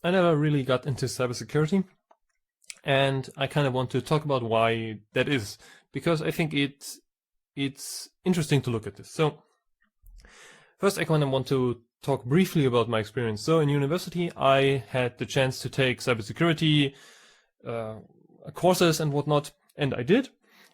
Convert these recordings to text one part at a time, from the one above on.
I never really got into cybersecurity, and I kind of want to talk about why that is, because I think it's interesting to look at this. So first, I kind of want to talk briefly about my experience. So in university, I had the chance to take cybersecurity courses and whatnot, and I did.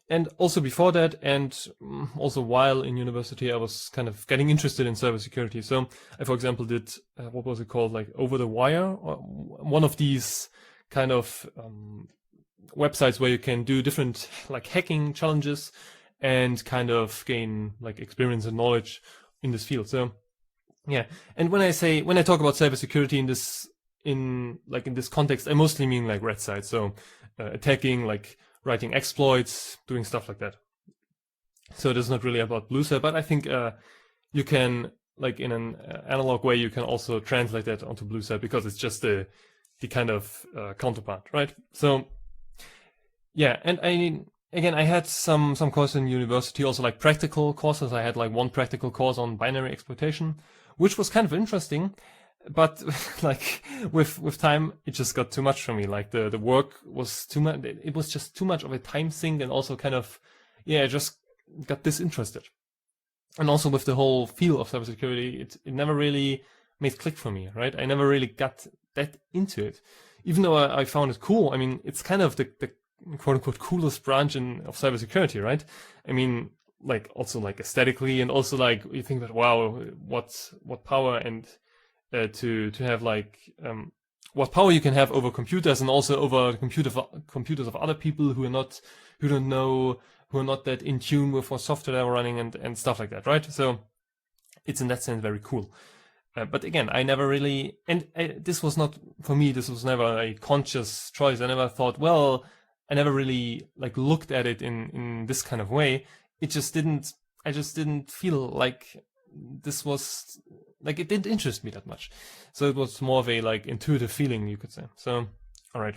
And also before that, and also while in university, I was kind of getting interested in cybersecurity. So I, for example, did, what was it called, like Over the Wire, or one of these kind of websites where you can do different like hacking challenges and kind of gain like experience and knowledge in this field. So yeah, and when I talk about cybersecurity in this context, I mostly mean like red side. So attacking, like writing exploits, doing stuff like that. So it is not really about blue side, but I think you can, like in an analog way, you can also translate that onto blue side because it's just the kind of counterpart, right? So yeah, and I had some courses in university, also like practical courses. I had like one practical course on binary exploitation, which was kind of interesting, but like with time, it just got too much for me. Like the work was too much. It was just too much of a time sink, and also kind of, yeah, I just got disinterested. And also with the whole field of cybersecurity, it never really made click for me, right? I never really got that into it, even though I found it cool. I mean, it's kind of the quote unquote coolest branch of cybersecurity, right? I mean, like also like aesthetically, and also like you think that, wow, what power, and to have like what power you can have over computers, and also over computers of other people who don't know, who are not that in tune with what software they're running, and stuff like that, right? So it's in that sense very cool. But again, I never really, and this was not, for me, this was never a conscious choice. I never thought, well, I never really like looked at it in this kind of way. I just didn't feel like this was, like, it didn't interest me that much. So it was more of a like intuitive feeling, you could say. So, all right.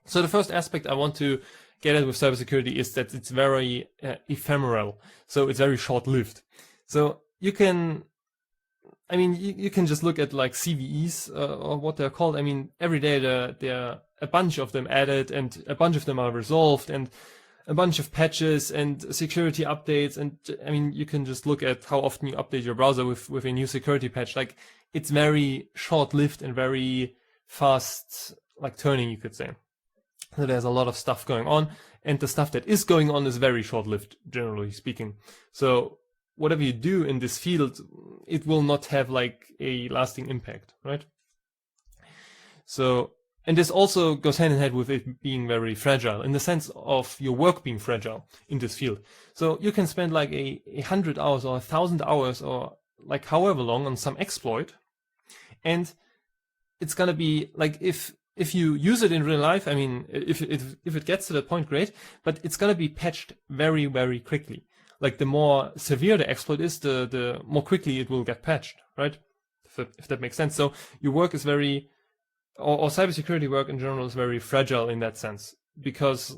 So the first aspect I want to get at with cybersecurity is that it's very ephemeral. So it's very short-lived. So you can, I mean, you can just look at like CVEs or what they're called. I mean, every day there are a bunch of them added, and a bunch of them are resolved, and a bunch of patches and security updates. And I mean, you can just look at how often you update your browser with a new security patch. Like, it's very short-lived and very fast, like turning, you could say. So there's a lot of stuff going on, and the stuff that is going on is very short-lived, generally speaking. So whatever you do in this field, it will not have like a lasting impact, right? So, and this also goes hand in hand with it being very fragile, in the sense of your work being fragile in this field. So you can spend like 100 hours or 1,000 hours or like however long on some exploit, and it's gonna be like, if you use it in real life, I mean, if it gets to that point, great, but it's gonna be patched very, very quickly. Like, the more severe the exploit is, the more quickly it will get patched, right? If that makes sense. So your work is very, or cybersecurity work in general is very fragile in that sense, because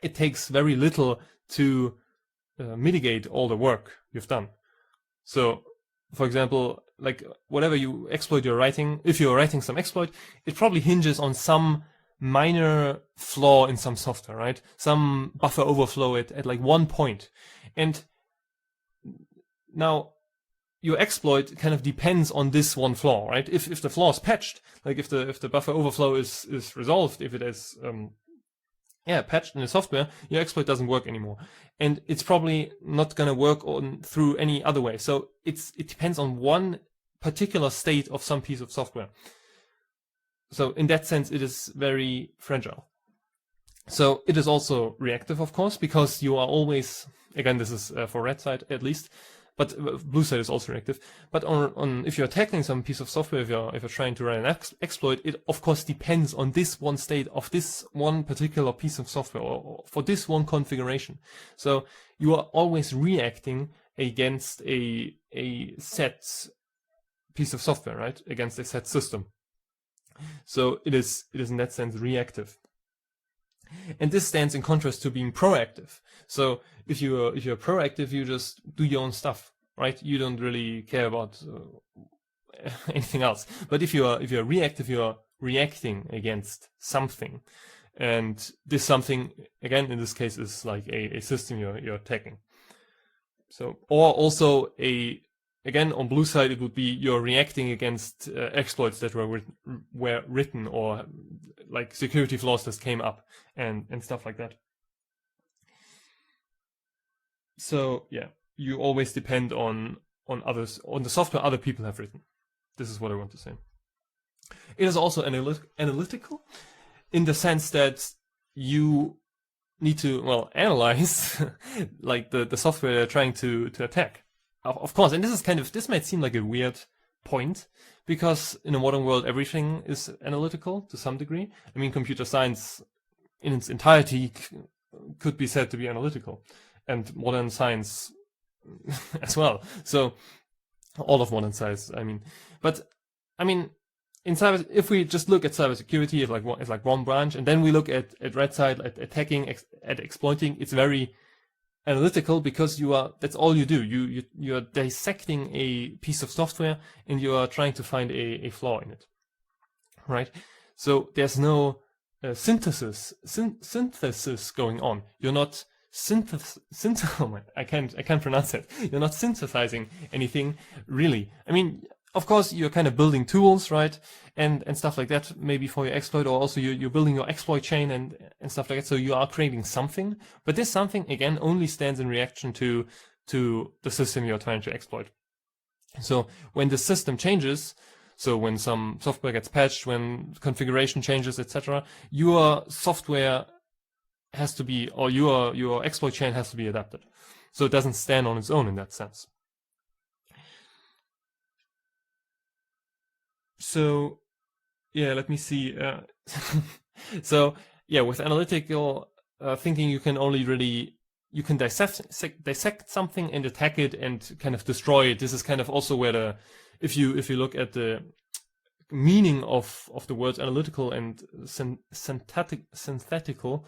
it takes very little to mitigate all the work you've done. So, for example, like whatever you exploit you're writing, if you're writing some exploit, it probably hinges on some minor flaw in some software, right? Some buffer overflow at like one point. And now your exploit kind of depends on this one flaw, right? If the flaw is patched, like if the buffer overflow is resolved, if it is patched in the software, your exploit doesn't work anymore, and it's probably not gonna work through any other way. So it depends on one particular state of some piece of software. So in that sense, it is very fragile. So it is also reactive, of course, because you are always, again, this is for red side at least, but blue side is also reactive. But on if you're tackling some piece of software, if you're trying to run an exploit, it of course depends on this one state of this one particular piece of software, or for this one configuration. So you are always reacting against a set piece of software, right? Against a set system. So it is in that sense reactive. And this stands in contrast to being proactive. So if you're proactive, you just do your own stuff, right? You don't really care about anything else. But if you're reactive, you're reacting against something. And this something, again, in this case, is like a system you're attacking. So, or also again, on blue side, it would be you're reacting against exploits that were written, or like security flaws that came up and stuff like that. So yeah, you always depend on others, on the software other people have written. This is what I want to say. It is also analytical in the sense that you need to, analyze like the software they're trying to attack. Of course, and this might seem like a weird point, because in a modern world everything is analytical to some degree. I mean, computer science in its entirety could be said to be analytical, and modern science as well. So all of modern science, I mean. But I mean, in cyber, if we just look at cybersecurity as like one branch, and then we look at red side, at attacking, at exploiting, it's very analytical, because that's all you do. You are dissecting a piece of software and you are trying to find a flaw in it, right? So there's no synthesis going on. You're not I can't pronounce it. You're not synthesizing anything really. I mean, of course, you're kind of building tools, right, and stuff like that, maybe for your exploit, or also you're building your exploit chain and stuff like that. So you are creating something, but this something again only stands in reaction to the system you're trying to exploit. So when the system changes, so when some software gets patched, when configuration changes, etc., your software has to be, or your exploit chain has to be adapted. So it doesn't stand on its own in that sense. So, yeah, let me see. So, yeah, with analytical thinking, you can dissect something and attack it and kind of destroy it. This is kind of also where if you look at the meaning of the words analytical and synthetical,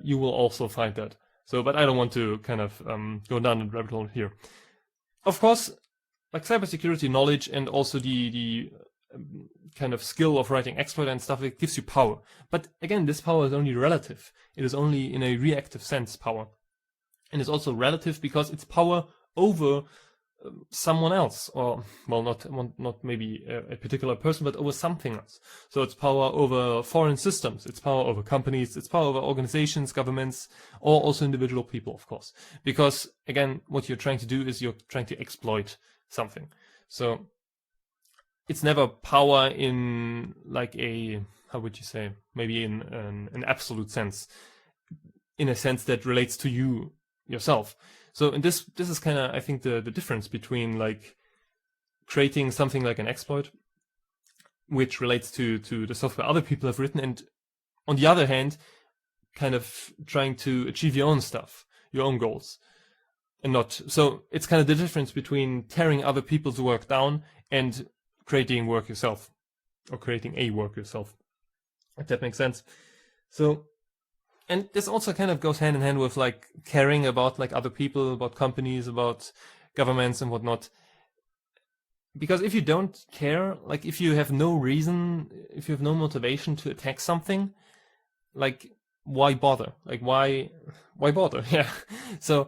you will also find that. So, but I don't want to kind of go down the rabbit hole here. Of course, like cybersecurity knowledge and also the kind of skill of writing exploit and stuff, it gives you power. But again, this power is only relative. It is only in a reactive sense power. And it's also relative because it's power over someone else, or, well, not maybe a particular person, but over something else. So it's power over foreign systems, it's power over companies, it's power over organizations, governments, or also individual people, of course. Because, again, what you're trying to do is you're trying to exploit something. So it's never power in like how would you say, maybe in an absolute sense, in a sense that relates to you yourself. So in this is kind of, I think, the difference between like creating something like an exploit, which relates to the software other people have written, and on the other hand, kind of trying to achieve your own stuff, your own goals. And not, so it's kind of the difference between tearing other people's work down and creating work yourself, or creating a work yourself, if that makes sense. So, and this also kind of goes hand in hand with like caring about like other people, about companies, about governments and whatnot. Because if you don't care, like if you have no reason, if you have no motivation to attack something, like why bother? Like why bother? Yeah. So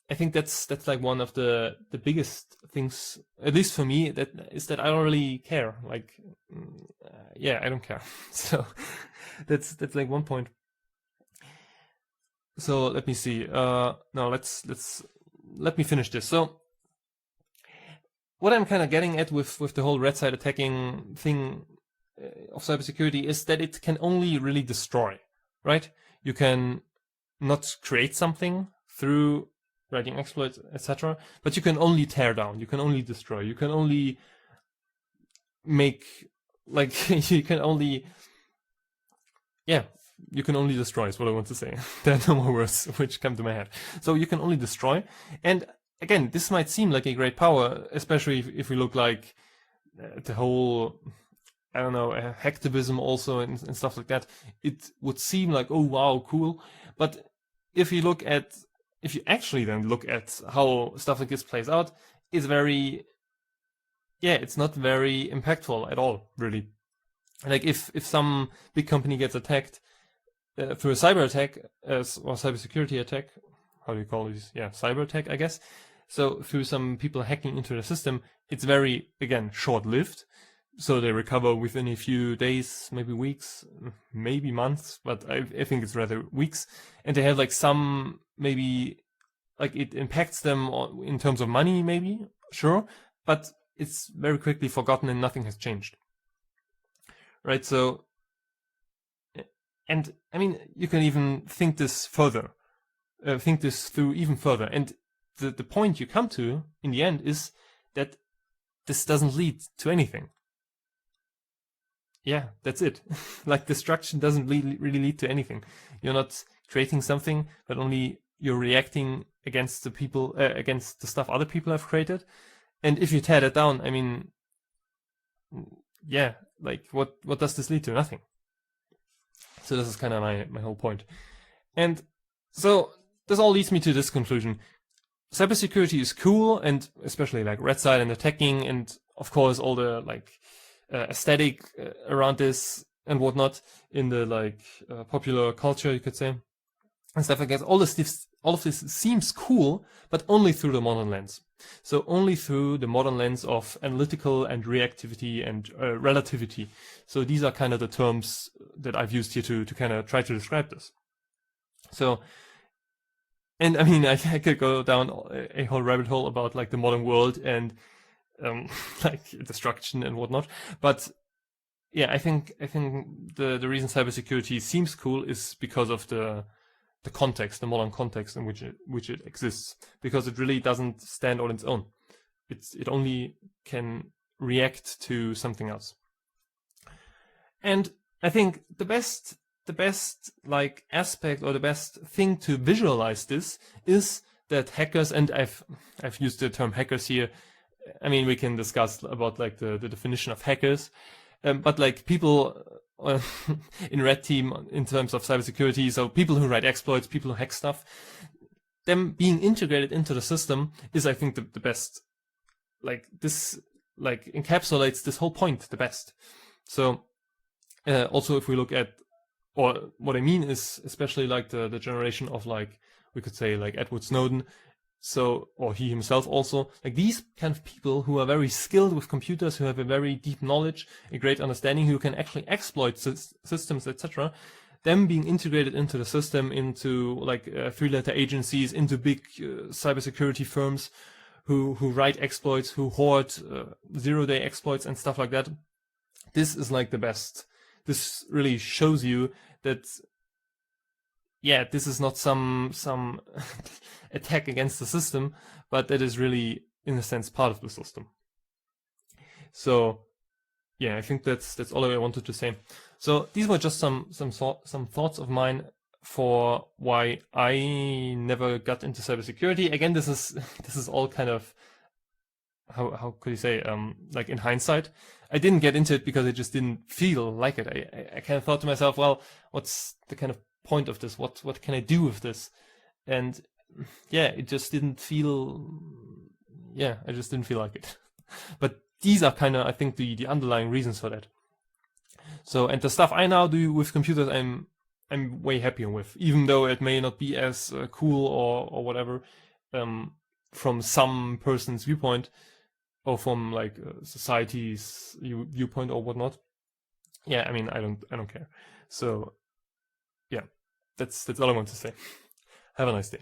I think that's like one of the biggest things, at least for me, that I don't really care. Like, yeah, I don't care. So that's like one point. So let me see. Now let me finish this. So what I'm kind of getting at with the whole red side attacking thing of cybersecurity is that it can only really destroy, right? You can not create something through writing exploits, etc., but you can only tear down, you can only destroy, you can only make, like, you can only destroy is what I want to say. There are no more words which come to my head. So you can only destroy, and again, this might seem like a great power, especially if we look like the whole, I don't know, hacktivism also and stuff like that. It would seem like, oh wow, cool, but if you actually then look at how stuff like this plays out, it's not very impactful at all, really. Like if some big company gets attacked through a cyber attack or cybersecurity attack, how do you call this? Yeah, cyber attack, I guess. So through some people hacking into the system, it's very, again, short-lived. So they recover within a few days, maybe weeks, maybe months, but I think it's rather weeks. And they have like some, maybe, like it impacts them in terms of money, maybe, sure, but it's very quickly forgotten and nothing has changed. Right, so, and I mean, you can even think this further, think this through even further. And the point you come to in the end is that this doesn't lead to anything. Yeah, that's it. Like destruction doesn't really lead to anything. You're not creating something, but only you're reacting against the people, against the stuff other people have created. And if you tear that down, I mean, yeah, like what does this lead to? Nothing. So this is kind of my whole point. And so this all leads me to this conclusion. Cybersecurity is cool, and especially like red side and attacking, and of course all the like aesthetic around this and whatnot in the like popular culture, you could say, and stuff like that. All of this seems cool, but only through the modern lens. So only through the modern lens of analytical and reactivity and relativity. So these are kind of the terms that I've used here to kind of try to describe this. So, and I mean, I could go down a whole rabbit hole about like the modern world and like destruction and whatnot. But yeah, I think the reason cybersecurity seems cool is because of the context, the modern context in which it exists, because it really doesn't stand on its own. It only can react to something else. And I think the best like aspect or the best thing to visualize this is that hackers, and I've used the term hackers here. I mean, we can discuss about like the definition of hackers, but like people in red team in terms of cybersecurity, so people who write exploits, people who hack stuff, them being integrated into the system is, I think, the best. Like this, like encapsulates this whole point the best. So also, if we look at, or what I mean is especially like the generation of like, we could say like Edward Snowden. So, or he himself also, like these kind of people who are very skilled with computers, who have a very deep knowledge, a great understanding, who can actually exploit systems, etc. Them being integrated into the system, into like 3-letter agencies, into big cybersecurity firms who write exploits, who hoard zero-day exploits and stuff like that. This is like the best. This really shows you that, yeah, this is not some attack against the system, but that is really, in a sense, part of the system. So, yeah, I think that's all I wanted to say. So these were just some thoughts of mine for why I never got into cybersecurity. Again, this is all kind of, how could you say, like in hindsight. I didn't get into it because I just didn't feel like it. I kind of thought to myself, well, what's the kind of point of this? What can I do with this? And yeah, it just didn't feel, I just didn't feel like it. But these are kind of, I think, the underlying reasons for that. So, and the stuff I now do with computers, I'm way happier with, even though it may not be as cool or whatever from some person's viewpoint, or from like society's viewpoint or whatnot. Yeah, I mean, I don't care. So, yeah, that's all I want to say. Have a nice day.